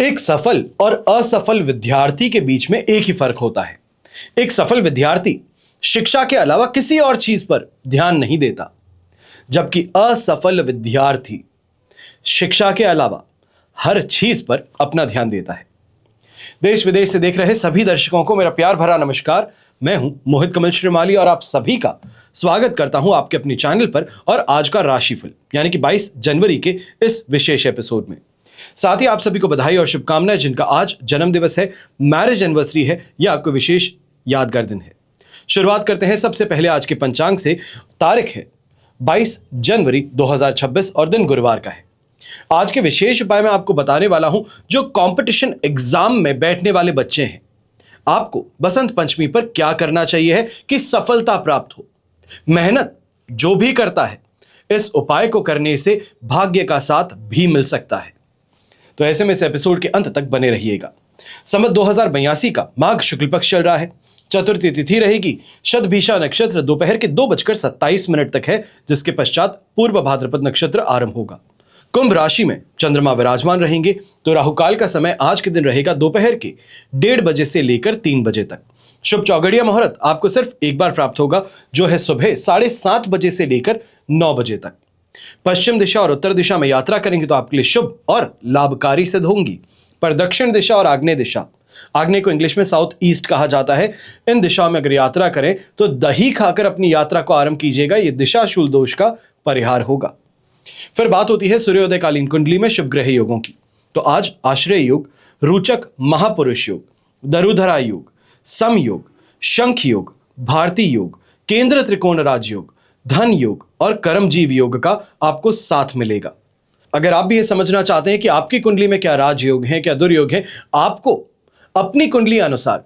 एक सफल और असफल विद्यार्थी के बीच में एक ही फर्क होता है। एक सफल विद्यार्थी शिक्षा के अलावा किसी और चीज पर ध्यान नहीं देता, जबकि असफल विद्यार्थी शिक्षा के अलावा हर चीज पर अपना ध्यान देता है। देश विदेश से देख रहे सभी दर्शकों को मेरा प्यार भरा नमस्कार। मैं हूं मोहित कमल श्रीमाली और आप सभी का स्वागत करता हूं आपके अपने चैनल पर और आज का राशिफल यानी कि 22 जनवरी के इस विशेष एपिसोड में। साथ ही आप सभी को बधाई और शुभकामनाएं जिनका आज जन्म दिवस है, मैरिज एनिवर्सरी है या कोई विशेष यादगार दिन है। शुरुआत करते हैं सबसे पहले आज के पंचांग से। तारीख है 22 जनवरी 2026 और दिन गुरुवार का है। आज के विशेष उपाय मैं आपको बताने वाला हूं। जो कंपटीशन एग्जाम में बैठने वाले बच्चे हैं, आपको बसंत पंचमी पर क्या करना चाहिए है कि सफलता प्राप्त हो। मेहनत जो भी करता है, इस उपाय को करने से भाग्य का साथ भी मिल सकता है। तो ऐसे में इस एपिसोड के अंत तक बने रहिएगा। संवत 2082 का माघ शुक्ल पक्ष चल रहा है। चतुर्थी तिथि रहेगी। शतभिषा नक्षत्र दोपहर के 2:27 तक है, जिसके पश्चात पूर्व भाद्रपद नक्षत्र आरंभ होगा। कुंभ राशि में चंद्रमा विराजमान रहेंगे। तो राहुकाल का समय आज के दिन रहेगा दोपहर के 1:30 बजे से लेकर 3 बजे तक। शुभ चौगड़िया मुहूर्त आपको सिर्फ एक बार प्राप्त होगा, जो है सुबह 7:30 बजे से लेकर 9 बजे तक। पश्चिम दिशा और उत्तर दिशा में यात्रा करेंगे तो आपके लिए शुभ और लाभकारी सिद्ध होंगी। पर दक्षिण दिशा और आग्नेय दिशा, आग्नेय को इंग्लिश में साउथ ईस्ट कहा जाता है, इन दिशाओं में अगर यात्रा करें तो दही खाकर अपनी यात्रा को आरंभ कीजिएगा। यह दिशाशूल दोष का परिहार होगा। फिर बात होती है सूर्योदयकालीन कुंडली में शुभ ग्रह योगों की। तो आज आश्रय योग, रोचक महापुरुष योग, दरुधरा योग, सम योग, शंख योग, भारती योग, केंद्र त्रिकोण राजयोग, धन योग और कर्मजीव योग का आपको साथ मिलेगा। अगर आप भी ये समझना चाहते हैं कि आपकी कुंडली में क्या राजयोग है, क्या दुर्योग है, आपको अपनी कुंडली अनुसार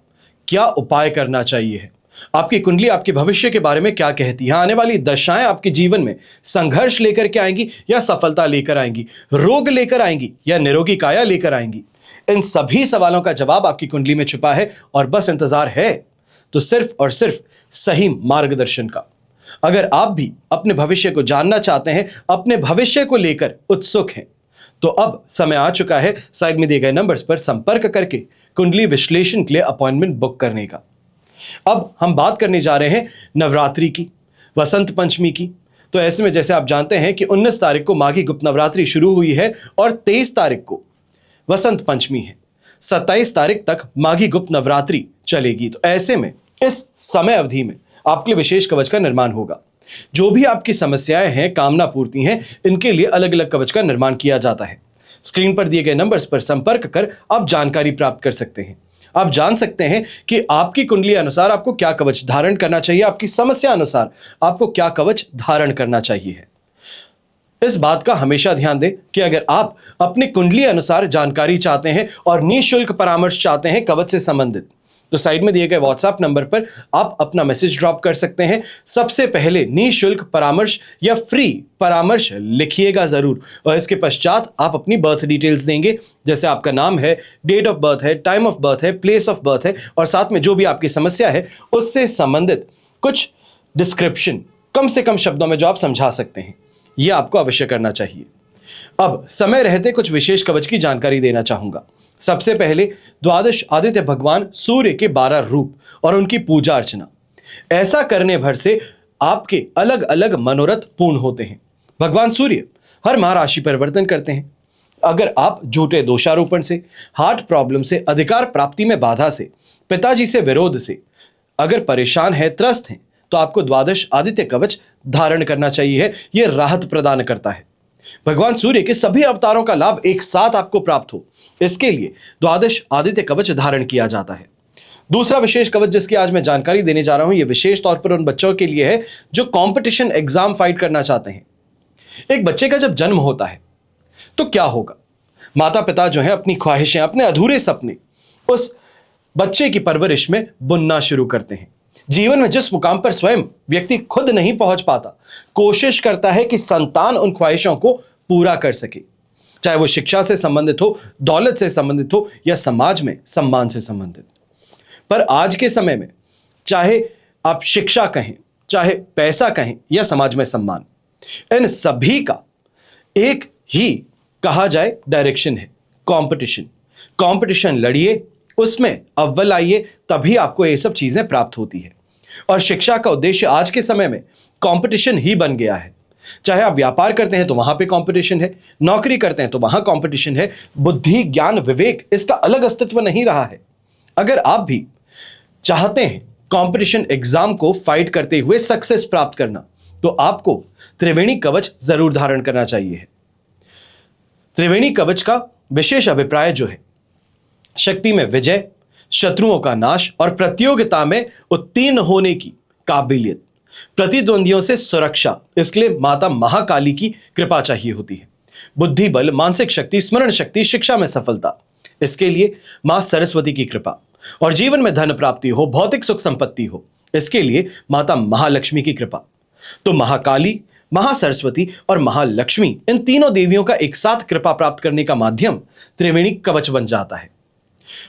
क्या उपाय करना चाहिए है, आपकी कुंडली आपके भविष्य के बारे में क्या कहती है, आने वाली दशाएं आपके जीवन में संघर्ष लेकर के आएंगी या सफलता लेकर आएंगी, रोग लेकर आएंगी या निरोगी काया लेकर आएंगी, इन सभी सवालों का जवाब आपकी कुंडली में छुपा है और बस इंतजार है तो सिर्फ और सिर्फ सही मार्गदर्शन का। अगर आप भी अपने भविष्य को जानना चाहते हैं, अपने भविष्य को लेकर उत्सुक हैं, तो अब समय आ चुका है साइड में दिए गए नंबर्स पर संपर्क करके कुंडली विश्लेषण के लिए अपॉइंटमेंट बुक करने का। अब हम बात करने जा रहे हैं नवरात्रि की, वसंत पंचमी की। तो ऐसे में जैसे आप जानते हैं कि 19 तारीख को माघी गुप्त नवरात्रि शुरू हुई है और 23 तारीख को वसंत पंचमी है। 27 तारीख तक माघी गुप्त नवरात्रि चलेगी। तो ऐसे में इस समय अवधि में आपके लिए विशेष कवच का निर्माण होगा। जो भी आपकी समस्याएं हैं, कामना पूर्ति हैं, इनके लिए अलग अलग कवच का निर्माण किया जाता है। स्क्रीन पर दिए गए नंबर्स पर संपर्क कर आप जानकारी प्राप्त कर सकते हैं। आप जान सकते हैं कि आपकी कुंडली अनुसार आपको क्या कवच धारण करना चाहिए, आपकी समस्या अनुसार आपको क्या कवच धारण करना चाहिए है। इस बात का हमेशा ध्यान दें कि अगर आप अपनी कुंडली अनुसार जानकारी चाहते हैं और निःशुल्क परामर्श चाहते हैं कवच से संबंधित, तो साइड में दिए गए व्हाट्सएप नंबर पर आप अपना मैसेज ड्रॉप कर सकते हैं। सबसे पहले निःशुल्क परामर्श या फ्री परामर्श लिखिएगा जरूर और इसके पश्चात आप अपनी बर्थ डिटेल्स देंगे, जैसे आपका नाम है, डेट ऑफ बर्थ है, टाइम ऑफ बर्थ है, प्लेस ऑफ बर्थ है और साथ में जो भी आपकी समस्या है उससे संबंधित कुछ डिस्क्रिप्शन, कम से कम शब्दों में जो आप समझा सकते हैं, यह आपको अवश्य करना चाहिए। अब समय रहते कुछ विशेष कवच की जानकारी देना चाहूंगा। सबसे पहले द्वादश आदित्य भगवान सूर्य के 12 रूप और उनकी पूजा अर्चना, ऐसा करने भर से आपके अलग अलग मनोरथ पूर्ण होते हैं। भगवान सूर्य हर माह राशि परिवर्तन करते हैं। अगर आप झूठे दोषारोपण से, हार्ट प्रॉब्लम से, अधिकार प्राप्ति में बाधा से, पिताजी से विरोध से अगर परेशान है, त्रस्त हैं, तो आपको द्वादश आदित्य कवच धारण करना चाहिए। यह राहत प्रदान करता है। भगवान सूर्य के सभी अवतारों का लाभ एक साथ आपको प्राप्त हो, इसके लिए द्वादश आदित्य कवच धारण किया जाता है। दूसरा विशेष कवच जिसकी आज मैं जानकारी देने जा रहा हूं, यह विशेष तौर पर उन बच्चों के लिए है जो कंपटीशन एग्जाम फाइट करना चाहते हैं। एक बच्चे का जब जन्म होता है तो क्या होगा, माता पिता जो है अपनी ख्वाहिशें, अपने अधूरे सपने उस बच्चे की परवरिश में बुनना शुरू करते हैं। जीवन में जिस मुकाम पर स्वयं व्यक्ति खुद नहीं पहुंच पाता, कोशिश करता है कि संतान उन ख्वाहिशों को पूरा कर सके, चाहे वो शिक्षा से संबंधित हो, दौलत से संबंधित हो या समाज में सम्मान से संबंधित। पर आज के समय में चाहे आप शिक्षा कहें, चाहे पैसा कहें या समाज में सम्मान, इन सभी का एक ही कहा जाए डायरेक्शन है, कंपटीशन। कंपटीशन लड़िए, उसमें अव्वल आइए, तभी आपको ये सब चीजें प्राप्त होती है। और शिक्षा का उद्देश्य आज के समय में कंपटीशन ही बन गया है। चाहे आप व्यापार करते हैं तो वहां पे कंपटीशन है, नौकरी करते हैं तो वहां कंपटीशन है। बुद्धि, ज्ञान, विवेक, इसका अलग अस्तित्व नहीं रहा है। अगर आप भी चाहते हैं कंपटीशन एग्जाम को फाइट करते हुए सक्सेस प्राप्त करना, तो आपको त्रिवेणी कवच जरूर धारण करना चाहिए। त्रिवेणी कवच का विशेष अभिप्राय जो है, शक्ति में विजय, शत्रुओं का नाश और प्रतियोगिता में उत्तीर्ण होने की काबिलियत, प्रतिद्वंदियों से सुरक्षा, इसके लिए माता महाकाली की कृपा चाहिए होती है। बुद्धि बल, मानसिक शक्ति, स्मरण शक्ति, शिक्षा में सफलता, इसके लिए मां सरस्वती की कृपा। और जीवन में धन प्राप्ति हो, भौतिक सुख संपत्ति हो, इसके लिए माता महालक्ष्मी की कृपा। तो महाकाली, महासरस्वती और महालक्ष्मी, इन तीनों देवियों का एक साथ कृपा प्राप्त करने का माध्यम त्रिवेणी कवच बन जाता है।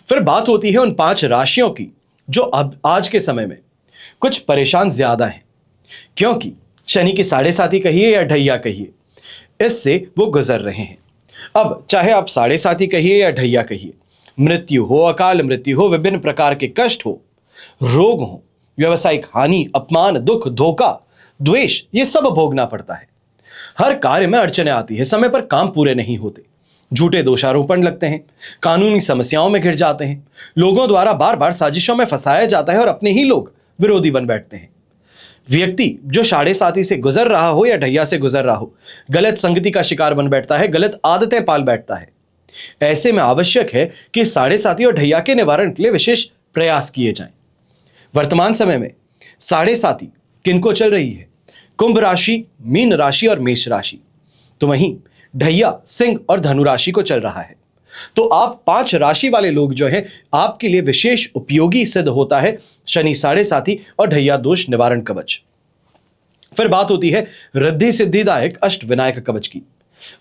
फिर बात होती है उन 5 राशियों की जो अब आज के समय में कुछ परेशान ज्यादा हैं, क्योंकि शनि की 7.5 कहिए या ढैया कहिए, इससे वो गुजर रहे हैं। अब चाहे आप 7.5 कहिए या ढैया कहिए, मृत्यु हो, अकाल मृत्यु हो, विभिन्न प्रकार के कष्ट हो, रोग हो, व्यवसायिक हानि, अपमान, दुख, धोखा, द्वेष, ये सब भोगना पड़ता है। हर कार्य में अड़चने आती है, समय पर काम पूरे नहीं होते, झूठे दोषारोपण लगते हैं, कानूनी समस्याओं में घिर जाते हैं, लोगों द्वारा बार बार साजिशों में फंसाया जाता है और अपने ही लोग विरोधी बन बैठते हैं। व्यक्ति जो 7.5 से गुजर रहा हो या ढैया से गुजर रहा हो, गलत संगति का शिकार बन बैठता है, गलत आदतें पाल बैठता है। ऐसे में आवश्यक है कि 7.5 और ढैया के निवारण के लिए विशेष प्रयास किए जाएं। वर्तमान समय में 7.5 किनको चल रही है? कुंभ राशि, मीन राशि और मेष राशि। तो वहीं ढैया सिंह और धनु राशि को चल रहा है। तो आप 5 राशि वाले लोग जो हैं, आपके लिए विशेष उपयोगी सिद्ध होता है शनि 7.5 और ढैया दोष निवारण कवच। फिर बात होती है रिद्धि सिद्धिदायक अष्ट विनायक कवच की।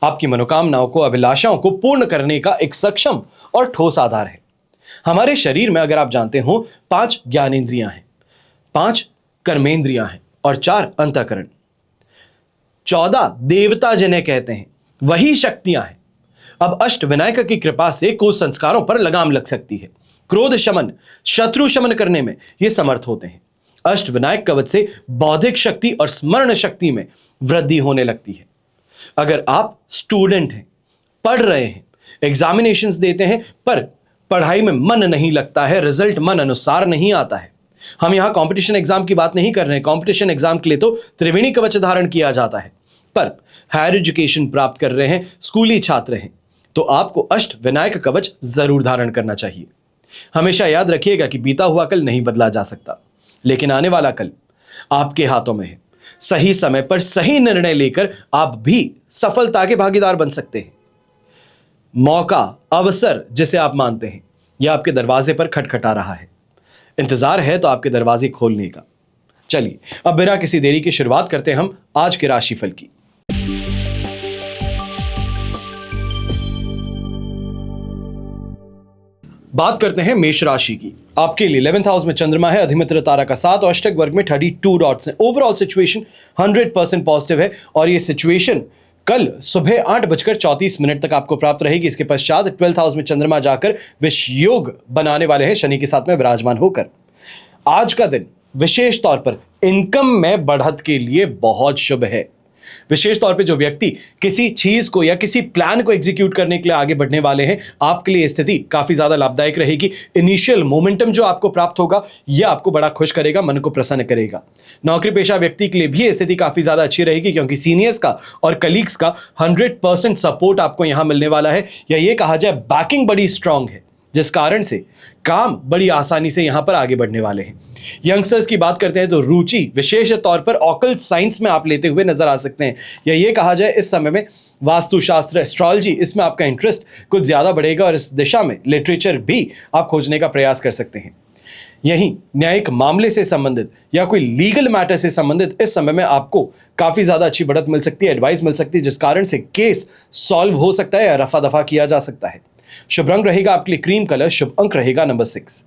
आपकी मनोकामनाओं को, अभिलाषाओं को पूर्ण करने का एक सक्षम और ठोस आधार है। हमारे शरीर में अगर आप जानते हो 5 ज्ञानेंद्रियां हैं, 5 कर्मेंद्रियां हैं और 4 अंतःकरण, 14 देवता जिन्हें कहते हैं, वही शक्तियां हैं। अब अष्ट विनायक की कृपा से कुसंस्कारों पर लगाम लग सकती है। क्रोध शमन, शत्रु शमन करने में ये समर्थ होते हैं। अष्ट विनायक कवच से बौद्धिक शक्ति और स्मरण शक्ति में वृद्धि होने लगती है। अगर आप स्टूडेंट हैं, पढ़ रहे हैं, एग्जामिनेशंस देते हैं, पर पढ़ाई में मन नहीं लगता है, रिजल्ट मन अनुसार नहीं आता है, हम यहां कंपटीशन एग्जाम की बात नहीं कर रहे हैं। कंपटीशन एग्जाम के लिए तो त्रिवेणी कवच धारण किया जाता है, पर हायर एजुकेशन प्राप्त कर रहे हैं, स्कूली छात्र हैं, तो आपको अष्ट विनायक कवच जरूर धारण करना चाहिए। हमेशा याद रखिएगा कि बीता हुआ कल नहीं बदला जा सकता, लेकिन आने वाला कल आपके हाथों में है। सही समय पर सही निर्णय लेकर आप भी सफलता के भागीदार बन सकते हैं। मौका, अवसर जिसे आप मानते हैं, यह आपके दरवाजे पर खटखटा रहा है। इंतजार है तो आपके दरवाजे खोलने का। चलिए अब बिना किसी देरी की शुरुआत करते हैं हम आज के राशिफल की। बात करते हैं मेष राशि की। आपके लिए 11th हाउस में चंद्रमा है, अधिमित्र तारा का 7 और अष्टक वर्ग में 32 डॉट्स हैं। ओवरऑल सिचुएशन 100% पॉजिटिव है और ये सिचुएशन कल सुबह 8:34 तक आपको प्राप्त रहेगी। इसके पश्चात 12th हाउस में चंद्रमा जाकर विष योग बनाने वाले हैं शनि के साथ में विराजमान होकर। आज का दिन विशेष तौर पर इनकम में बढ़त के लिए बहुत शुभ है। विशेष तौर पे जो व्यक्ति किसी चीज को या किसी प्लान को एग्जीक्यूट करने के लिए आगे बढ़ने वाले हैं, आपके लिए स्थिति काफी ज्यादा लाभदायक रहेगी। इनिशियल मोमेंटम जो आपको प्राप्त होगा, यह आपको बड़ा खुश करेगा, मन को प्रसन्न करेगा। नौकरी पेशा व्यक्ति के लिए भी स्थिति काफी ज्यादा अच्छी रहेगी, क्योंकि सीनियर्स का और कलीग्स का 100% सपोर्ट आपको यहां मिलने वाला है, या ये कहा जाए बैकिंग बड़ी स्ट्रांग है, जिस कारण से काम बड़ी आसानी से यहां पर आगे बढ़ने वाले हैं। यंगस्टर्स की बात करते हैं तो रुचि विशेष तौर पर ऑकल्ट साइंस में आप लेते हुए नजर आ सकते हैं, या ये कहा जाए इस समय में वास्तुशास्त्र, एस्ट्रोलॉजी, इसमें आपका इंटरेस्ट कुछ ज्यादा बढ़ेगा और इस दिशा में लिटरेचर भी आप खोजने का प्रयास कर सकते हैं। यहीं न्यायिक मामले से संबंधित या कोई लीगल मैटर से संबंधित इस समय में आपको काफी ज्यादा अच्छी बढ़त मिल सकती है, एडवाइस मिल सकती है, जिस कारण से केस सॉल्व हो सकता है या रफा दफा किया जा सकता है। शुभ रंग रहेगा आपके लिए क्रीम कलर, शुभ अंक रहेगा नंबर 6।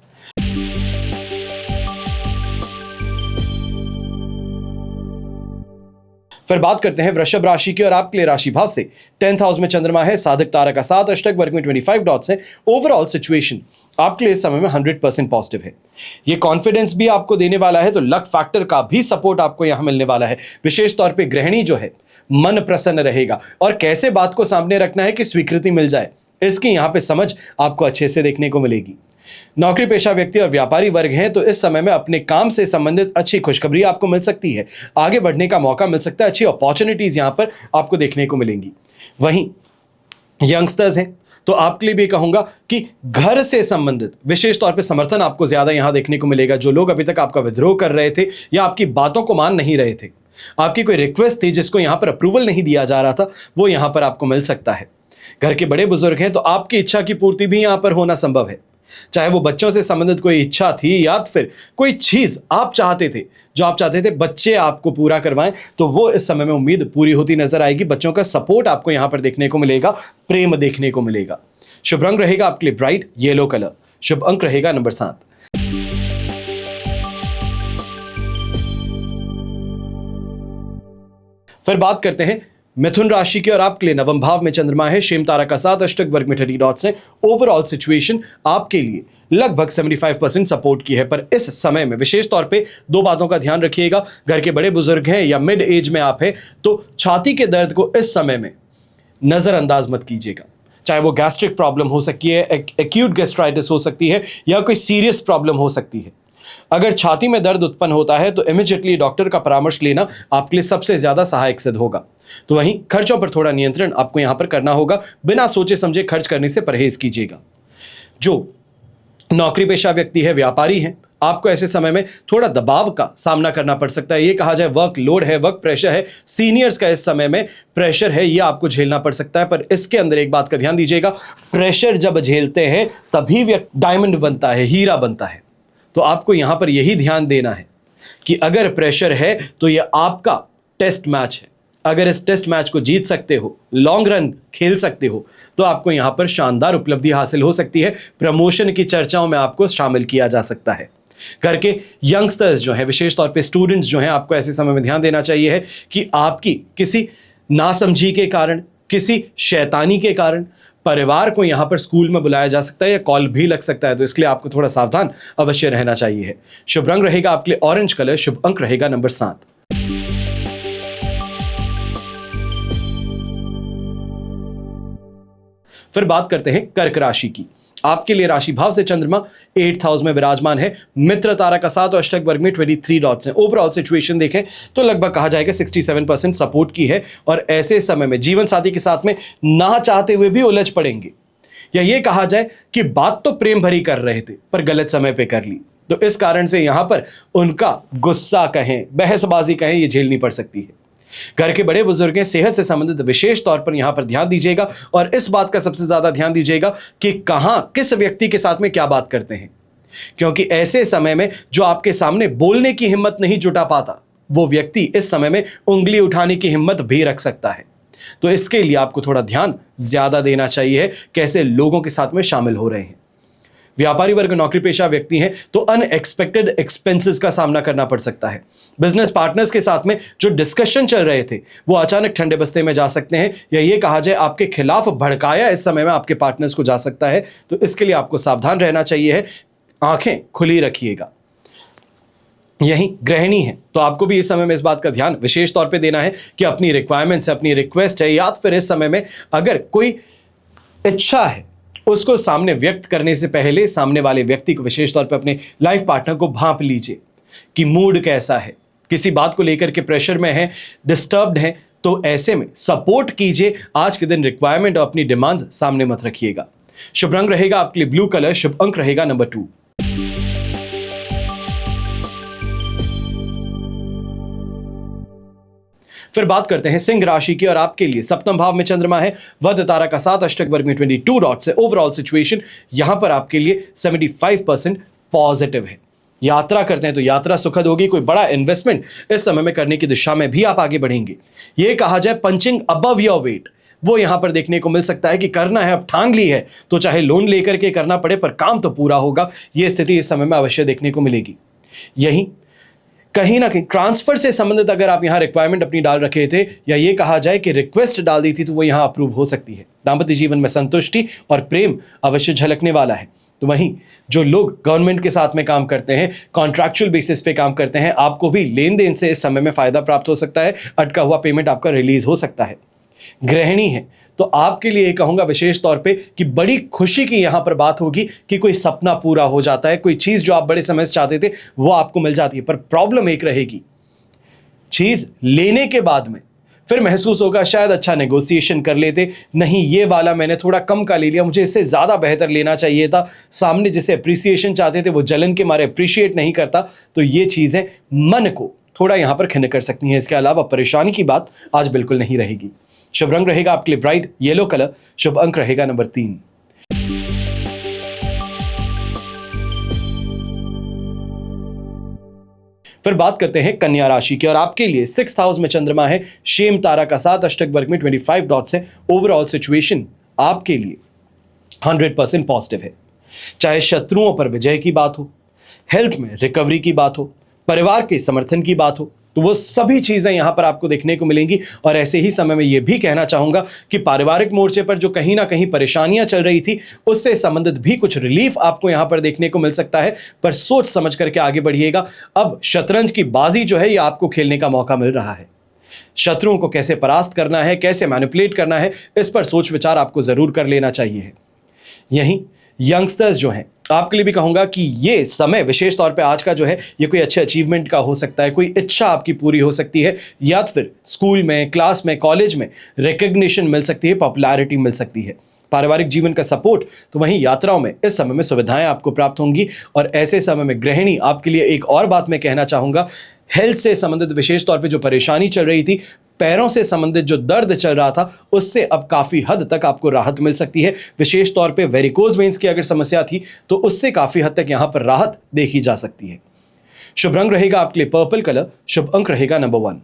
फिर बात करते हैं वृषभ राशि की और आपके लिए राशि भाव से 10th हाउस में चंद्रमा है, साधक तारा का 7 अष्टक, वर्ग में 25 डॉट्स है। ओवरऑल सिचुएशन आपके लिए इस समय में 100% पॉजिटिव है। ये कॉन्फिडेंस भी आपको देने वाला है, तो लक फैक्टर का भी सपोर्ट आपको यहां मिलने वाला है। विशेष तौर पे गृहिणी जो है, मन प्रसन्न रहेगा और कैसे बात को सामने रखना है कि स्वीकृति मिल जाए, इसकी यहां पे समझ आपको अच्छे से देखने को मिलेगी। नौकरी पेशा व्यक्ति और व्यापारी वर्ग हैं तो इस समय में अपने काम से संबंधित अच्छी खुशखबरी आपको मिल सकती है, आगे बढ़ने का मौका मिल सकता है, अच्छी अपॉर्चुनिटीज यहां पर आपको देखने को मिलेंगी। वहीं यंगस्टर्स हैं तो आपके लिए भी कहूंगा कि घर से संबंधित विशेष तौर पे समर्थन आपको ज्यादा यहां देखने को मिलेगा। जो लोग अभी तक आपका विद्रोह कर रहे थे या आपकी बातों को मान नहीं रहे थे, आपकी कोई रिक्वेस्ट थी जिसको यहां पर अप्रूवल नहीं दिया जा रहा था, वो यहां पर आपको मिल सकता है। घर के बड़े बुजुर्ग हैं तो आपकी इच्छा की पूर्ति भी यहां पर होना संभव है, चाहे वो बच्चों से संबंधित कोई इच्छा थी या फिर कोई चीज आप चाहते थे, जो आप चाहते थे बच्चे आपको पूरा करवाएं, तो वो इस समय में उम्मीद पूरी होती नजर आएगी। बच्चों का सपोर्ट आपको यहां पर देखने को मिलेगा, प्रेम देखने को मिलेगा। शुभ रंग रहेगा आपके लिए ब्राइट येलो कलर। शुभ अंक रहेगा नंबर 7। फिर बात करते हैं मिथुन राशि की और आपके लिए नवम भाव में चंद्रमा है, शेम तारा का 7 अष्टक, वर्ग में 30 डॉट्स हैं। ओवरऑल सिचुएशन आपके लिए लगभग 75% सपोर्ट की है, पर इस समय में विशेष तौर पे 2 बातों का ध्यान रखिएगा। घर के बड़े बुजुर्ग हैं या मिड एज में आप हैं तो छाती के दर्द को इस समय में नजरअंदाज मत कीजिएगा, चाहे वो गैस्ट्रिक प्रॉब्लम हो सकती है, एक्यूट गैस्ट्राइटिस हो सकती है या कोई सीरियस प्रॉब्लम हो सकती है। अगर छाती में दर्द उत्पन्न होता है तो इमीडिएटली डॉक्टर का परामर्श लेना आपके लिए सबसे ज्यादा सहायक सिद्ध होगा। तो वहीं खर्चों पर थोड़ा नियंत्रण आपको यहां पर करना होगा, बिना सोचे समझे खर्च करने से परहेज कीजिएगा। जो नौकरी पेशा व्यक्ति है, व्यापारी है, आपको ऐसे समय में थोड़ा दबाव का सामना करना पड़ सकता है। ये कहा जाए वर्क लोड है, वर्क प्रेशर है, सीनियर्स का इस समय में प्रेशर है, ये आपको झेलना पड़ सकता है। पर इसके अंदर एक बात का ध्यान दीजिएगा, प्रेशर जब झेलते हैं तभी डायमंड बनता है, हीरा बनता है। तो आपको यहां पर यही ध्यान देना है कि अगर प्रेशर है तो यह आपका टेस्ट मैच है। अगर इस टेस्ट मैच को जीत सकते हो, लॉन्ग रन खेल सकते हो, तो आपको यहां पर शानदार उपलब्धि हासिल हो सकती है। प्रमोशन की चर्चाओं में आपको शामिल किया जा सकता है। घर के यंगस्टर्स जो हैं, विशेष तौर पे स्टूडेंट्स जो हैं, आपको ऐसे समय में ध्यान देना चाहिए है कि आपकी किसी नासमझी के कारण, किसी शैतानी के कारण परिवार को यहां पर स्कूल में बुलाया जा सकता है या कॉल भी लग सकता है, तो इसके लिए आपको थोड़ा सावधान अवश्य रहना चाहिए है। शुभ रंग रहेगा आपके लिए ऑरेंज कलर। शुभ अंक रहेगा नंबर 7। फिर बात करते हैं कर्क राशि की। आपके लिए राशि भाव से चंद्रमा 8th हाउस में विराजमान है, मित्र तारा का 7 अष्टक, वर्ग में 23 डॉट्स हैं। ओवरऑल सिचुएशन देखें तो लगभग कहा जाएगा 67% सपोर्ट की है, और ऐसे समय में जीवन साथी के साथ में ना चाहते हुए भी उलझ पड़ेंगे, या ये कहा जाए कि बात तो प्रेम भरी कर रहे थे पर गलत समय पे कर ली, तो इस कारण से यहां पर उनका गुस्सा कहें, बहसबाजी कहें, ये झेलनी पड़ सकती है। घर के बड़े बुजुर्ग हैं, सेहत से संबंधित विशेष तौर पर यहां पर ध्यान दीजिएगा, और इस बात का सबसे ज्यादा ध्यान दीजिएगा कि कहां किस व्यक्ति के साथ में क्या बात करते हैं, क्योंकि ऐसे समय में जो आपके सामने बोलने की हिम्मत नहीं जुटा पाता, वो व्यक्ति इस समय में उंगली उठाने की हिम्मत भी रख सकता है। तो इसके लिए आपको थोड़ा ध्यान ज्यादा देना चाहिए कैसे लोगों के साथ में शामिल हो रहे हैं। व्यापारी वर्ग, नौकरी पेशा व्यक्ति हैं तो अनएक्सपेक्टेड एक्सपेंसेस का सामना करना पड़ सकता है। बिजनेस पार्टनर्स के साथ में जो डिस्कशन चल रहे थे वो अचानक ठंडे बस्ते में जा सकते हैं, या ये कहा जाए आपके खिलाफ भड़काया इस समय में आपके पार्टनर्स को जा सकता है। तो इसके लिए आपको सावधान रहना चाहिए है, आंखें खुली रखिएगा। यही गृहिणी है तो आपको भी इस समय में इस बात का ध्यान विशेष तौर पे देना है कि अपनी रिक्वायरमेंट्स है, अपनी रिक्वेस्ट है, या फिर इस समय में अगर कोई इच्छा है उसको सामने व्यक्त करने से पहले सामने वाले व्यक्ति को, विशेष तौर पे अपने लाइफ पार्टनर को भांप लीजिए कि मूड कैसा है, किसी बात को लेकर के प्रेशर में है, डिस्टर्ब्ड है, तो ऐसे में सपोर्ट कीजिए। आज के दिन रिक्वायरमेंट और अपनी डिमांड्स सामने मत रखिएगा। शुभ रंग रहेगा आपके लिए ब्लू कलर। शुभ अंक रहेगा नंबर 2। फिर बात करते हैं सिंह राशि की, और आपके लिए सप्तम भाव में चंद्रमा है, वध तारा का 7 अष्टक, वर्ग में 22 डॉट्स है। ओवरऑल सिचुएशन यहां पर आपके लिए 75% पॉजिटिव है। यात्रा करते हैं तो यात्रा सुखद होगी, कोई बड़ा इन्वेस्टमेंट इस समय में करने की दिशा में भी आप आगे बढ़ेंगे। यह कहा जाए पंचिंग अबव योर वेट, वो यहां पर देखने को मिल सकता है कि करना है, अब ठान ली है तो चाहे लोन लेकर के करना पड़े पर काम तो पूरा होगा, यह स्थिति इस समय में अवश्य देखने को मिलेगी। यही कहीं ना कहीं ट्रांसफर से संबंधित अगर आप यहां रिक्वायरमेंट अपनी डाल रखे थे या ये कहा जाए कि रिक्वेस्ट डाल दी थी तो वो यहां अप्रूव हो सकती है। दाम्पत्य जीवन में संतुष्टि और प्रेम अवश्य झलकने वाला है। तो वहीं जो लोग गवर्नमेंट के साथ में काम करते हैं, कॉन्ट्रैक्चुअल बेसिस पे काम करते हैं, आपको भी लेन देन से इस समय में फायदा प्राप्त हो सकता है। अटका हुआ पेमेंट आपका रिलीज हो सकता है। गृहिणी है तो आपके लिए कहूंगा विशेष तौर पे कि बड़ी खुशी की यहां पर बात होगी कि कोई सपना पूरा हो जाता है, कोई चीज जो आप बड़े समय से चाहते थे वो आपको मिल जाती है। पर प्रॉब्लम एक रहेगी, चीज लेने के बाद में फिर महसूस होगा शायद अच्छा नेगोशिएशन कर लेते, नहीं ये वाला मैंने थोड़ा कम का ले लिया, मुझे इससे ज्यादा बेहतर लेना चाहिए था। सामने जिसे अप्रिसिएशन चाहते थे वो जलन के मारे अप्रिशिएट नहीं करता, तो ये चीजें मन को थोड़ा यहां पर खिन्न कर सकती हैं। इसके अलावा परेशानी की बात आज बिल्कुल नहीं रहेगी। शुभ रंग रहेगा आपके लिए ब्राइट येलो कलर। शुभ अंक रहेगा नंबर 3। फिर बात करते हैं कन्या राशि की और आपके लिए 6th हाउस में चंद्रमा है, शेम तारा का साथ, अष्टक वर्ग में 25 डॉट्स है। ओवरऑल सिचुएशन आपके लिए 100% पॉजिटिव है। चाहे शत्रुओं पर विजय की बात हो, हेल्थ में रिकवरी की बात हो, परिवार के समर्थन की बात हो, तो वो सभी चीजें यहां पर आपको देखने को मिलेंगी। और ऐसे ही समय में यह भी कहना चाहूंगा कि पारिवारिक मोर्चे पर जो कहीं ना कहीं परेशानियां चल रही थी उससे संबंधित भी कुछ रिलीफ आपको यहां पर देखने को मिल सकता है। पर सोच समझ करके आगे बढ़िएगा। अब शतरंज की बाजी जो है यह आपको खेलने का मौका मिल रहा है। शत्रुओं को कैसे परास्त करना है, कैसे मैनिपुलेट करना है, इस पर सोच विचार आपको जरूर कर लेना चाहिए। यहीं यंगस्टर्स जो हैं आपके लिए भी कहूंगा कि ये समय विशेष तौर पे आज का जो है ये कोई अच्छे अचीवमेंट का हो सकता है, कोई इच्छा आपकी पूरी हो सकती है, या फिर स्कूल में, क्लास में, कॉलेज में रिकग्निशन मिल सकती है, पॉपुलैरिटी मिल सकती है। पारिवारिक जीवन का सपोर्ट, तो वहीं यात्राओं में इस समय में सुविधाएं आपको प्राप्त होंगी। और ऐसे समय में गृहिणी आपके लिए एक और बात मैं कहना चाहूंगा, हेल्थ से संबंधित विशेष तौर पे जो परेशानी चल रही थी, पैरों से संबंधित जो दर्द चल रहा था, उससे अब काफी हद तक आपको राहत मिल सकती है। विशेष तौर पे वेरिकोज वेन्स की अगर समस्या थी तो उससे काफी हद तक यहां पर राहत देखी जा सकती है। शुभ रंग रहेगा आपके लिए पर्पल कलर। शुभ अंक रहेगा नंबर 1।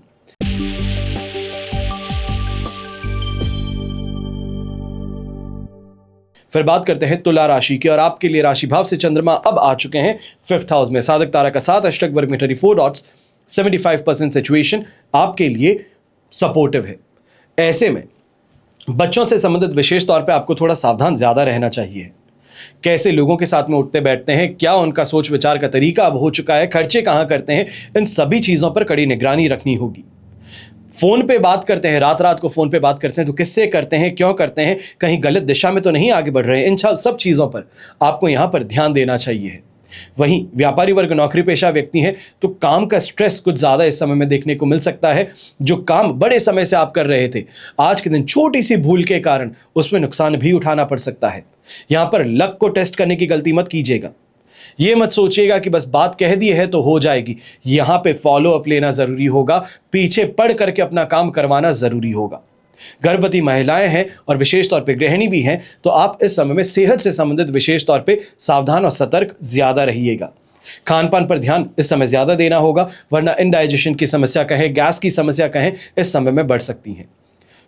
फिर बात करते हैं तुला राशि की और आपके लिए राशि भाव से चंद्रमा अब आ चुके हैं 5th हाउस में, साधक तारा का साथ, अष्टक वर्ग में 24 डॉट्स। 75% सिचुएशन आपके लिए सपोर्टिव है। ऐसे में बच्चों से संबंधित विशेष तौर पे आपको थोड़ा सावधान ज्यादा रहना चाहिए। कैसे लोगों के साथ में उठते बैठते हैं, क्या उनका सोच विचार का तरीका अब हो चुका है, खर्चे कहां करते हैं, इन सभी चीजों पर कड़ी निगरानी रखनी होगी। फोन पे बात करते हैं, रात रात को फोन पे बात करते हैं, तो किससे करते हैं, क्यों करते हैं, कहीं गलत दिशा में तो नहीं आगे बढ़ रहे हैं, इन सब चीजों पर आपको यहां पर ध्यान देना चाहिए। वहीं व्यापारी वर्ग, नौकरी पेशा व्यक्ति हैं तो काम का स्ट्रेस कुछ ज्यादा इस समय में देखने को मिल सकता है। जो काम बड़े समय से आप कर रहे थे, आज के दिन छोटी सी भूल के कारण उसमें नुकसान भी उठाना पड़ सकता है। यहां पर लक को टेस्ट करने की गलती मत कीजिएगा। ये मत सोचिएगा कि बस बात कह दी है तो हो जाएगी। यहां पे फॉलो अप लेना जरूरी होगा, पीछे पड़ करके अपना काम करवाना जरूरी होगा। गर्भवती महिलाएं हैं और विशेष तौर पे गृहिणी भी हैं तो आप इस समय में सेहत से संबंधित विशेष तौर पे सावधान और सतर्क ज्यादा रहिएगा। खान पान पर ध्यान इस समय ज्यादा देना होगा, वरना इनडाइजेशन की समस्या कहें, गैस की समस्या कहें, इस समय में बढ़ सकती है।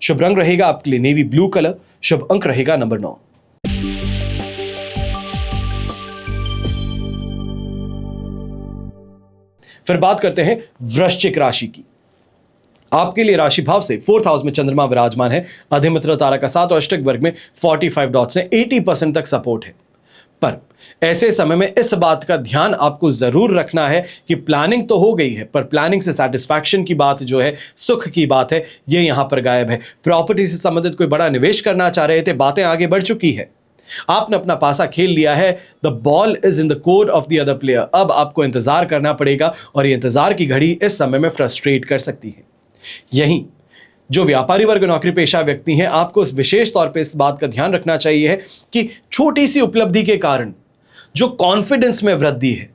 शुभ रंग रहेगा आपके लिए नेवी ब्लू कलर। शुभ अंक रहेगा नंबर 9। फिर बात करते हैं वृश्चिक राशि की। आपके लिए राशि भाव से 4th हाउस में चंद्रमा विराजमान है, अधिमित्र तारा का साथ और अष्टक वर्ग में 45 डॉट्स हैं। 80% तक सपोर्ट है। पर ऐसे समय में इस बात का ध्यान आपको जरूर रखना है कि प्लानिंग तो हो गई है, पर प्लानिंग से सेटिस्फैक्शन की बात जो है, सुख की बात है, ये यहां पर गायब है। प्रॉपर्टी से संबंधित कोई बड़ा निवेश करना चाह रहे थे, बातें आगे बढ़ चुकी है, आपने अपना पासा खेल लिया है। The ball is in the court of the other player. अब आपको इंतजार करना पड़ेगा और ये इंतजार की घड़ी इस समय में फ्रस्ट्रेट कर सकती है। यहीं जो व्यापारी वर्ग, नौकरी पेशा व्यक्ति हैं, आपको इस विशेष तौर पे इस बात का ध्यान रखना चाहिए है कि छोटी सी उपलब्धि के कारण जो कॉन्फिडेंस में वृद्धि है,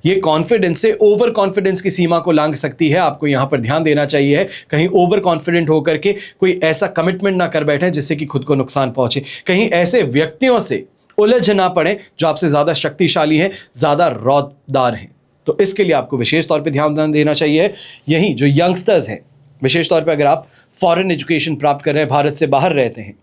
ये कॉन्फिडेंस से ओवर कॉन्फिडेंस की सीमा को लांघ सकती है। आपको यहां पर ध्यान देना चाहिए है, कहीं ओवर कॉन्फिडेंट होकर के कोई ऐसा कमिटमेंट ना कर बैठे जिससे कि खुद को नुकसान पहुंचे। कहीं ऐसे व्यक्तियों से उलझ ना पड़े जो आपसे ज्यादा शक्तिशाली हैं, ज्यादा रौददार हैं। तो इसके लिए आपको विशेष तौर पर ध्यान देना चाहिए। यहीं जो यंगस्टर्स हैं, विशेष तौर पे अगर आप फॉरेन एजुकेशन प्राप्त कर रहे हैं, भारत से बाहर रहते हैं,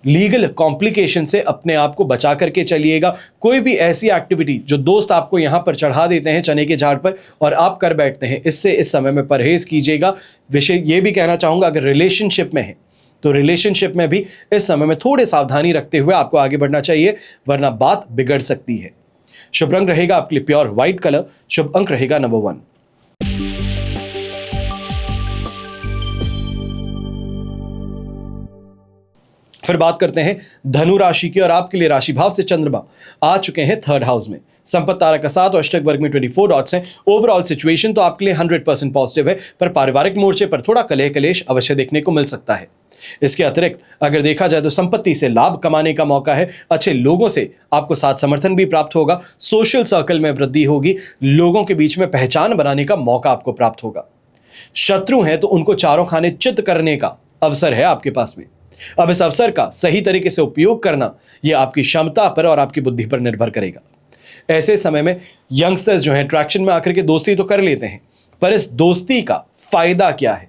लीगल कॉम्प्लिकेशन से अपने आप को बचा करके चलिएगा। कोई भी ऐसी एक्टिविटी जो दोस्त आपको यहां पर चढ़ा देते हैं चने के झाड़ पर और आप कर बैठते हैं, इससे इस समय में परहेज कीजिएगा। विषय ये भी कहना चाहूंगा, अगर रिलेशनशिप में है तो रिलेशनशिप में भी इस समय में थोड़े सावधानी रखते हुए आपको आगे बढ़ना चाहिए, वरना बात बिगड़ सकती है। शुभ रंग रहेगा आपके लिए प्योर व्हाइट कलर। शुभ अंक रहेगा नंबर 1। फिर बात करते हैं धनु राशि की, और आपके लिए राशि भाव से चंद्रमा आ चुके हैं 3rd हाउस में। संपत्ति तारा का 7 और अष्टक वर्ग में 24 डॉट्स हैं। ओवरऑल सिचुएशन तो आपके लिए 100% पॉजिटिव है, पर पारिवारिक मोर्चे पर थोड़ा कलह कलेश अवश्य देखने को मिल सकता है। इसके अतिरिक्त अगर देखा जाए तो संपत्ति से लाभ कमाने का मौका है। अच्छे लोगों से आपको साथ समर्थन भी प्राप्त होगा। सोशल सर्कल में वृद्धि होगी। लोगों के बीच में पहचान बनाने का मौका आपको प्राप्त होगा। शत्रु हैं तो उनको चारों खाने चित करने का अवसर है आपके पास में। अब इस अवसर का सही तरीके से उपयोग करना यह आपकी क्षमता पर और आपकी बुद्धि पर निर्भर करेगा। ऐसे समय में यंगस्टर्स जो हैं अट्रैक्शन में आकर के दोस्ती तो कर लेते हैं, पर इस दोस्ती का फायदा क्या है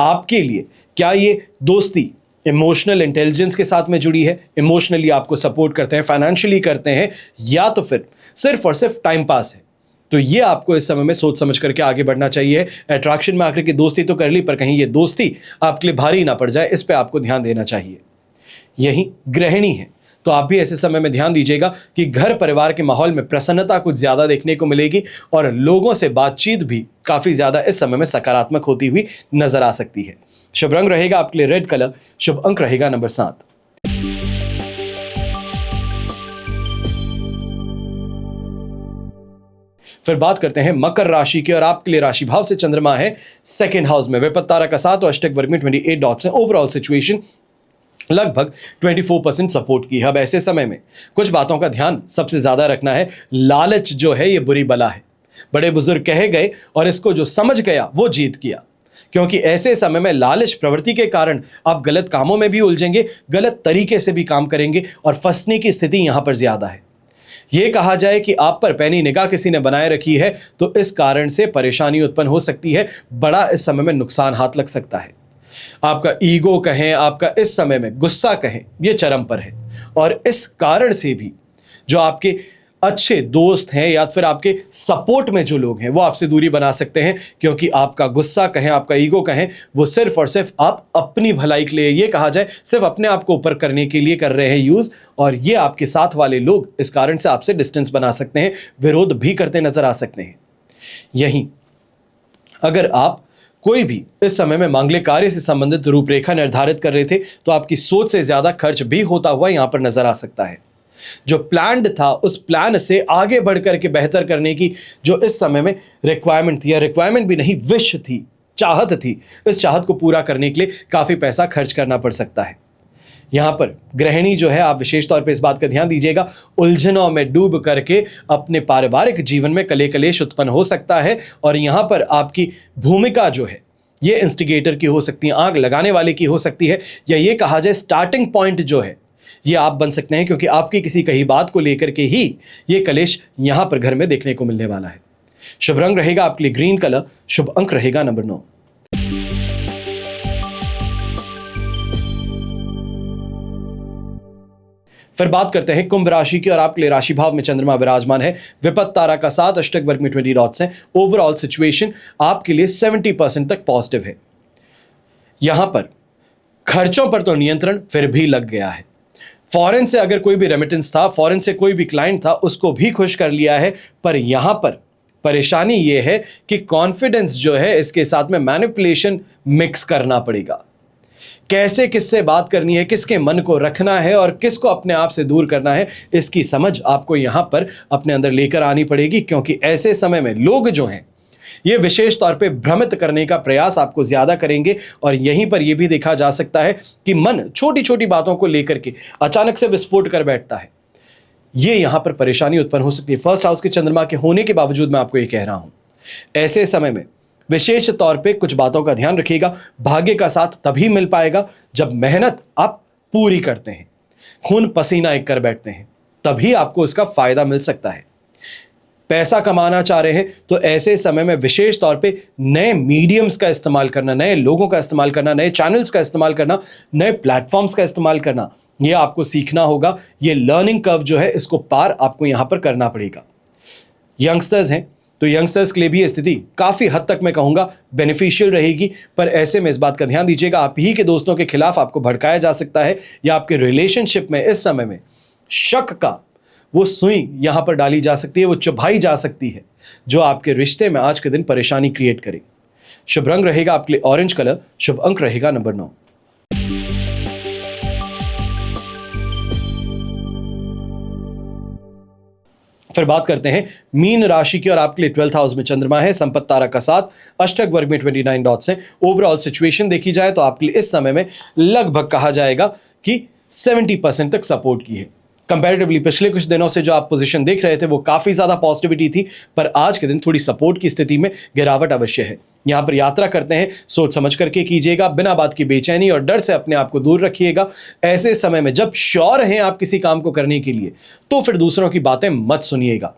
आपके लिए? क्या ये दोस्ती इमोशनल इंटेलिजेंस के साथ में जुड़ी है, इमोशनली आपको सपोर्ट करते हैं, फाइनेंशियली करते हैं, या तो फिर सिर्फ और सिर्फ टाइम पास है? तो ये आपको इस समय में सोच समझ करके आगे बढ़ना चाहिए। अट्रैक्शन में आकर के दोस्ती तो कर ली, पर कहीं ये दोस्ती आपके लिए भारी ना पड़ जाए, इस पे आपको ध्यान देना चाहिए। यही गृहिणी है तो आप भी ऐसे समय में ध्यान दीजिएगा कि घर परिवार के माहौल में प्रसन्नता कुछ ज्यादा देखने को मिलेगी और लोगों से बातचीत भी काफी ज्यादा इस समय में सकारात्मक होती हुई नजर आ सकती है। शुभ रंग रहेगा आपके लिए रेड कलर। शुभ अंक रहेगा नंबर 7। फिर बात करते हैं मकर राशि की, और आपके लिए राशि भाव से चंद्रमा है 2nd हाउस में। विपत्ति तारा का 7 और अष्टक वर्ग में 28 डॉट्स हैं। ओवरऑल सिचुएशन लगभग 24% सपोर्ट की है। अब ऐसे समय में कुछ बातों का ध्यान सबसे ज्यादा रखना है। लालच जो है ये बुरी बला है। बड़े बुजुर्ग कहे गए और इसको जो समझ गया वो जीत गया, क्योंकि ऐसे समय में लालच प्रवृत्ति के कारण आप गलत कामों में भी उलझेंगे, गलत तरीके से भी काम करेंगे और फंसने की स्थिति यहां पर ज्यादा है। यह कहा जाए कि आप पर पैनी निगाह किसी ने बनाए रखी है, तो इस कारण से परेशानी उत्पन्न हो सकती है। बड़ा इस समय में नुकसान हाथ लग सकता है। आपका ईगो कहें, आपका इस समय में गुस्सा कहें, यह चरम पर है, और इस कारण से भी जो आपके अच्छे दोस्त हैं या फिर आपके सपोर्ट में जो लोग हैं वो आपसे दूरी बना सकते हैं, क्योंकि आपका गुस्सा कहें, आपका ईगो कहें, वो सिर्फ और सिर्फ आप अपनी भलाई के लिए, ये कहा जाए सिर्फ अपने आप को ऊपर करने के लिए कर रहे हैं यूज, और ये आपके साथ वाले लोग इस कारण से आपसे डिस्टेंस बना सकते हैं, विरोध भी करते नजर आ सकते हैं। यहीं अगर आप कोई भी इस समय में मांगलिक कार्य से संबंधित रूपरेखा निर्धारित कर रहे थे, तो आपकी सोच से ज्यादा खर्च भी होता हुआ यहां पर नजर आ सकता है। जो प्लान्ड था उस प्लान से आगे बढ़कर के बेहतर करने की जो इस समय में रिक्वायरमेंट थी, या रिक्वायरमेंट भी नहीं, विश थी, चाहत थी, इस चाहत को पूरा करने के लिए काफी पैसा खर्च करना पड़ सकता है। यहां पर गृहिणी जो है, आप विशेष तौर पे इस बात का ध्यान दीजिएगा, उलझनों में डूब करके अपने पारिवारिक जीवन में कले कलेश उत्पन्न हो सकता है, और यहां पर आपकी भूमिका जो है ये इंस्टिगेटर की हो सकती है, आग लगाने वाले की हो सकती है, या ये कहा जाए स्टार्टिंग पॉइंट जो है ये आप बन सकते हैं, क्योंकि आपकी किसी कही बात को लेकर के ही ये कलेश यहां पर घर में देखने को मिलने वाला है। शुभ रंग रहेगा आपके लिए ग्रीन कलर। शुभ अंक रहेगा नंबर 9। फिर बात करते हैं कुंभ राशि की, और आपके लिए राशि भाव में चंद्रमा विराजमान है। विपत्ति तारा का 7, अष्टक वर्ग में 20 डॉट्स हैं। ओवरऑल सिचुएशन आपके लिए 70% तक पॉजिटिव है। यहां पर खर्चों पर तो नियंत्रण फिर भी लग गया है। फॉरेन से अगर कोई भी रेमिटेंस था, फॉरेन से कोई भी क्लाइंट था, उसको भी खुश कर लिया है, पर यहां पर परेशानी यह है कि कॉन्फिडेंस जो है इसके साथ में मैनिपुलेशन मिक्स करना पड़ेगा। कैसे किससे बात करनी है, किसके मन को रखना है और किसको अपने आप से दूर करना है, इसकी समझ आपको यहां पर अपने अंदर लेकर आनी पड़ेगी, क्योंकि ऐसे समय में लोग जो हैं ये विशेष तौर पे भ्रमित करने का प्रयास आपको ज्यादा करेंगे, और यहीं पर यह भी देखा जा सकता है कि मन छोटी छोटी बातों को लेकर के अचानक से विस्फोट कर बैठता है। ये यहां पर परेशानी उत्पन्न हो सकती है। 1st हाउस के चंद्रमा के होने के बावजूद मैं आपको ये कह रहा हूं, ऐसे समय में विशेष तौर पे कुछ बातों का ध्यान रखिएगा। भाग्य का साथ तभी मिल पाएगा जब मेहनत आप पूरी करते हैं, खून पसीना एक कर बैठते हैं, तभी आपको इसका फायदा मिल सकता है। पैसा कमाना चाह रहे हैं तो ऐसे समय में विशेष तौर पे नए मीडियम्स का इस्तेमाल करना, नए लोगों का इस्तेमाल करना, नए चैनल्स का इस्तेमाल करना, नए प्लेटफॉर्म्स का इस्तेमाल करना, यह आपको सीखना होगा। ये लर्निंग कर्व जो है इसको पार आपको यहां पर करना पड़ेगा। यंगस्टर्स हैं तो यंगस्टर्स के लिए भी ये स्थिति काफी हद तक मैं कहूंगा बेनिफिशियल रहेगी, पर ऐसे में इस बात का ध्यान दीजिएगा, आप ही के दोस्तों के खिलाफ आपको भड़काया जा सकता है या आपके रिलेशनशिप में इस समय में शक का वो सुई यहां पर डाली जा सकती है, वो चुभाई जा सकती है, जो आपके रिश्ते में आज के दिन परेशानी क्रिएट करे। शुभ रंग रहेगा आपके लिए ऑरेंज कलर, शुभ अंक रहेगा नंबर 9। फिर बात करते हैं मीन राशि की, और आपके लिए 12th हाउस में चंद्रमा है, संपत्ति तारा का 7, अष्टक वर्ग में 29 डॉट्स हैं। ओवरऑल सिचुएशन देखी जाए तो आपके लिए इस समय में लगभग कहा जाएगा कि 70% तक सपोर्ट की है। कंपैरेटिवली पिछले कुछ दिनों से जो आप पोजीशन देख रहे थे वो काफी ज्यादा पॉजिटिविटी थी, पर आज के दिन थोड़ी सपोर्ट की स्थिति में गिरावट अवश्य है। यहां पर यात्रा करते हैं सोच समझ करके कीजिएगा, बिना बात की बेचैनी और डर से अपने आप को दूर रखिएगा। ऐसे समय में जब श्योर हैं आप किसी काम को करने के लिए तो फिर दूसरों की बातें मत सुनिएगा।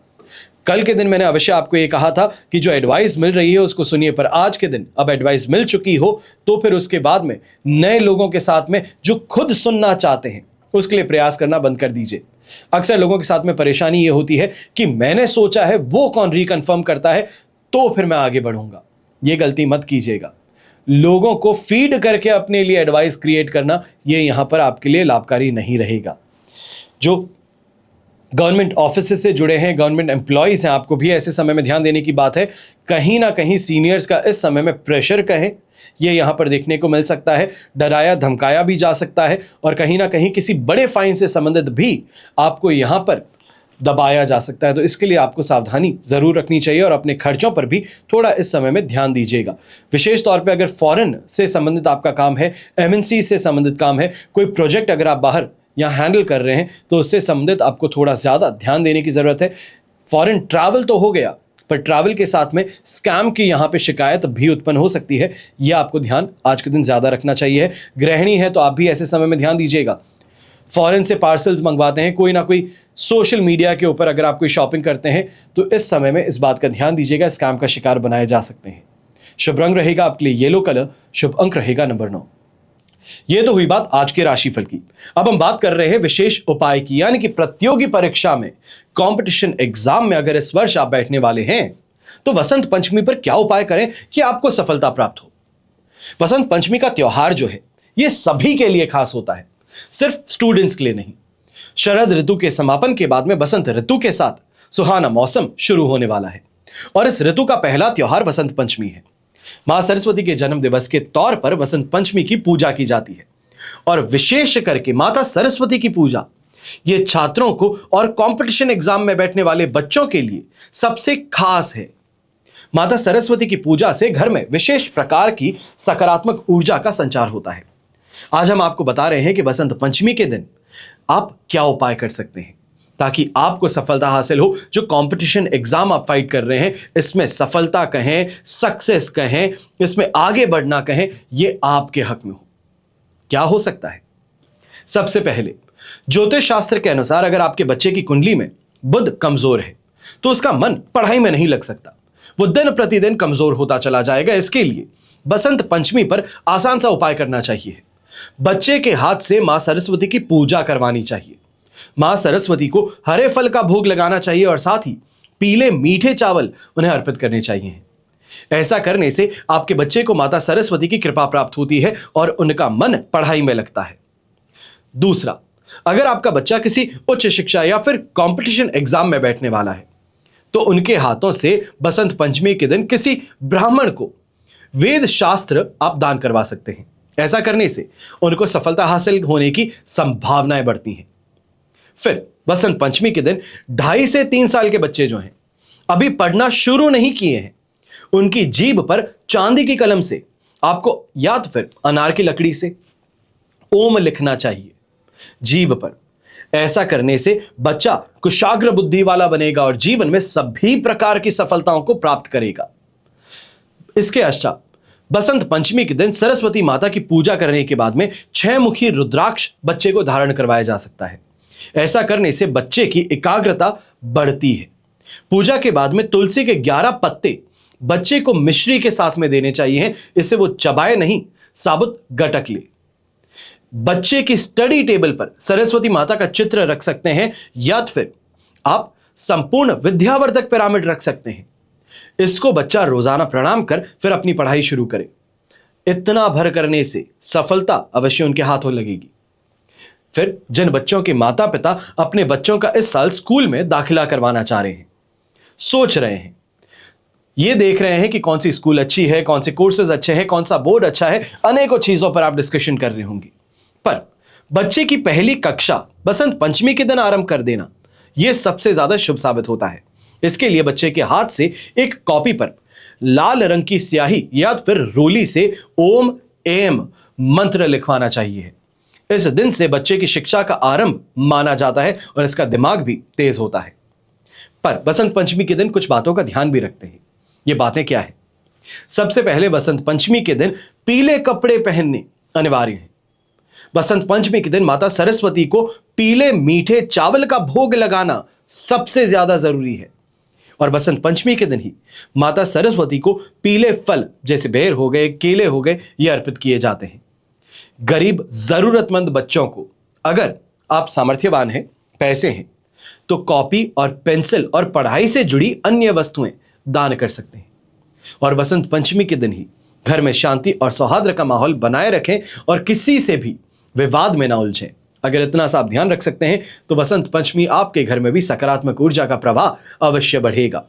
कल के दिन मैंने अवश्य आपको ये कहा था कि जो एडवाइस मिल रही है उसको सुनिए, पर आज के दिन अब एडवाइस मिल चुकी हो तो फिर उसके बाद में नए लोगों के साथ में जो खुद सुनना चाहते हैं उसके लिए प्रयास करना बंद कर दीजिए। अक्सर लोगों के साथ में परेशानी ये होती है कि मैंने सोचा है वो कौन रिकन्फर्म करता है तो फिर मैं आगे बढ़ूंगा। ये गलती मत कीजिएगा। लोगों को फीड करके अपने लिए एडवाइस क्रिएट करना ये यहां पर आपके लिए लाभकारी नहीं रहेगा। जो गवर्नमेंट ऑफिस से जुड़े हैं, गवर्नमेंट एम्प्लॉयज हैं, आपको भी ऐसे समय में ध्यान देने की बात है। कहीं ना कहीं सीनियर्स का इस समय में प्रेशर कहें ये यहां पर देखने को मिल सकता है, डराया धमकाया भी जा सकता है, और कहीं ना कहीं किसी बड़े फाइन से संबंधित भी आपको यहां पर दबाया जा सकता है। तो इसके लिए आपको सावधानी जरूर रखनी चाहिए और अपने खर्चों पर भी थोड़ा इस समय में ध्यान दीजिएगा। विशेष तौर पे अगर फॉरेन से संबंधित आपका काम है, एमएनसी से संबंधित काम है, कोई प्रोजेक्ट अगर आप बाहर या हैंडल कर रहे हैं तो उससे संबंधित आपको थोड़ा ज्यादा ध्यान देने की जरूरत है। फॉरेन ट्रैवल तो हो गया, पर ट्रैवल के साथ में स्कैम की यहां पे शिकायत भी उत्पन्न हो सकती है, यह आपको ध्यान आज के दिन ज्यादा रखना चाहिए। गृहिणी है तो आप भी ऐसे समय में ध्यान दीजिएगा। फॉरेन से पार्सल्स मंगवाते हैं, कोई ना कोई सोशल मीडिया के ऊपर अगर आप कोई शॉपिंग करते हैं तो इस समय में इस बात का ध्यान दीजिएगा, स्कैम का शिकार बनाए जा सकते हैं। शुभ रंग रहेगा आपके लिए येलो कलर, शुभ अंक रहेगा नंबर 9। यह तो हुई बात आज के राशिफल की। अब हम बात कर रहे हैं विशेष उपाय की, यानी कि प्रतियोगी परीक्षा में, कंपटीशन एग्जाम में अगर इस वर्ष आप बैठने वाले हैं तो वसंत पंचमी पर क्या उपाय करें कि आपको सफलता प्राप्त हो। वसंत पंचमी का त्योहार जो है यह सभी के लिए खास होता है, सिर्फ स्टूडेंट्स के लिए नहीं। शरद ऋतु के समापन के बाद में बसंत ऋतु के साथ सुहाना मौसम शुरू होने वाला है और इस ऋतु का पहला त्योहार वसंत पंचमी है। मां सरस्वती के जन्म दिवस के तौर पर वसंत पंचमी की पूजा की जाती है और विशेष करके माता सरस्वती की पूजा ये छात्रों को और कंपटीशन एग्जाम में बैठने वाले बच्चों के लिए सबसे खास है। माता सरस्वती की पूजा से घर में विशेष प्रकार की सकारात्मक ऊर्जा का संचार होता है। आज हम आपको बता रहे हैं कि बसंत पंचमी के दिन आप क्या उपाय कर सकते हैं ताकि आपको सफलता हासिल हो। जो कंपटीशन एग्जाम आप फाइट कर रहे हैं इसमें सफलता कहें, सक्सेस कहें, इसमें आगे बढ़ना कहें, यह आपके हक में हो। क्या हो सकता है? सबसे पहले ज्योतिष शास्त्र के अनुसार अगर आपके बच्चे की कुंडली में बुध कमजोर है तो उसका मन पढ़ाई में नहीं लग सकता, वो दिन प्रतिदिन कमजोर होता चला जाएगा। इसके लिए बसंत पंचमी पर आसान सा उपाय करना चाहिए। बच्चे के हाथ से मां सरस्वती की पूजा करवानी चाहिए। मां सरस्वती को हरे फल का भोग लगाना चाहिए और साथ ही पीले मीठे चावल उन्हें अर्पित करने चाहिए। ऐसा करने से आपके बच्चे को माता सरस्वती की कृपा प्राप्त होती है और उनका मन पढ़ाई में लगता है। दूसरा, अगर आपका बच्चा किसी उच्च शिक्षा या फिर कंपटीशन एग्जाम में बैठने वाला है तो उनके हाथों से बसंत पंचमी के दिन किसी ब्राह्मण को वेद शास्त्र आप दान करवा सकते हैं। ऐसा करने से उनको सफलता हासिल होने की संभावनाएं बढ़ती हैं। फिर बसंत पंचमी के दिन 2.5 से 3 साल के बच्चे जो हैं अभी पढ़ना शुरू नहीं किए हैं, उनकी जीभ पर चांदी की कलम से आपको या तो फिर अनार की लकड़ी से ओम लिखना चाहिए जीभ पर। ऐसा करने से बच्चा कुशाग्र बुद्धि वाला बनेगा और जीवन में सभी प्रकार की सफलताओं को प्राप्त करेगा। इसके पश्चात बसंत पंचमी के दिन सरस्वती माता की पूजा करने के बाद में 6 मुखी रुद्राक्ष बच्चे को धारण करवाया जा सकता है। ऐसा करने से बच्चे की एकाग्रता बढ़ती है। पूजा के बाद में तुलसी के 11 पत्ते बच्चे को मिश्री के साथ में देने चाहिए, इससे वो चबाए नहीं, साबुत गटक ले। बच्चे की स्टडी टेबल पर सरस्वती माता का चित्र रख सकते हैं, या फिर आप संपूर्ण विद्यावर्धक पिरामिड रख सकते हैं। इसको बच्चा रोजाना प्रणाम कर फिर अपनी पढ़ाई शुरू करे। इतना भर करने से सफलता अवश्य उनके हाथों लगेगी। फिर जिन बच्चों के माता पिता अपने बच्चों का इस साल स्कूल में दाखिला करवाना चाह रहे हैं, सोच रहे हैं, ये देख रहे हैं कि कौन सी स्कूल अच्छी है, कौन से कोर्सेज अच्छे हैं, कौन सा बोर्ड अच्छा है, अनेकों चीजों पर आप डिस्कशन कर रहे होंगे, पर बच्चे की पहली कक्षा बसंत पंचमी के दिन आरंभ कर देना यह सबसे ज्यादा शुभ साबित होता है। इसके लिए बच्चे के हाथ से एक कॉपी पर लाल रंग की स्याही या फिर रोली से ओम एम मंत्र लिखवाना चाहिए। इस दिन से बच्चे की शिक्षा का आरंभ माना जाता है और इसका दिमाग भी तेज होता है। पर बसंत पंचमी के दिन कुछ बातों का ध्यान भी रखते हैं। ये बातें क्या है? सबसे पहले बसंत पंचमी के दिन पीले कपड़े पहनने अनिवार्य है। बसंत पंचमी के दिन माता सरस्वती को पीले मीठे चावल का भोग लगाना सबसे ज्यादा जरूरी है। और बसंत पंचमी के दिन ही माता सरस्वती को पीले फल जैसे बेर हो गए, केले हो गए, ये अर्पित किए जाते हैं। गरीब जरूरतमंद बच्चों को अगर आप सामर्थ्यवान हैं, पैसे हैं, तो कॉपी और पेंसिल और पढ़ाई से जुड़ी अन्य वस्तुएं दान कर सकते हैं। और बसंत पंचमी के दिन ही घर में शांति और सौहार्द का माहौल बनाए रखें और किसी से भी विवाद में ना उलझें। अगर इतना सा आप ध्यान रख सकते हैं तो बसंत पंचमी आपके घर में भी सकारात्मक ऊर्जा का प्रवाह अवश्य बढ़ेगा।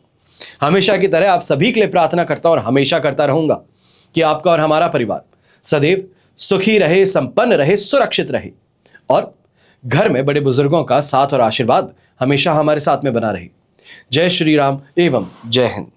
हमेशा की तरह आप सभी के लिए प्रार्थना करता हूं और हमेशा करता रहूंगा कि आपका और हमारा परिवार सदैव सुखी रहे, संपन्न रहे, सुरक्षित रहे और घर में बड़े बुजुर्गों का साथ और आशीर्वाद हमेशा हमारे साथ में बना रहे। जय श्री राम एवं जय हिंद।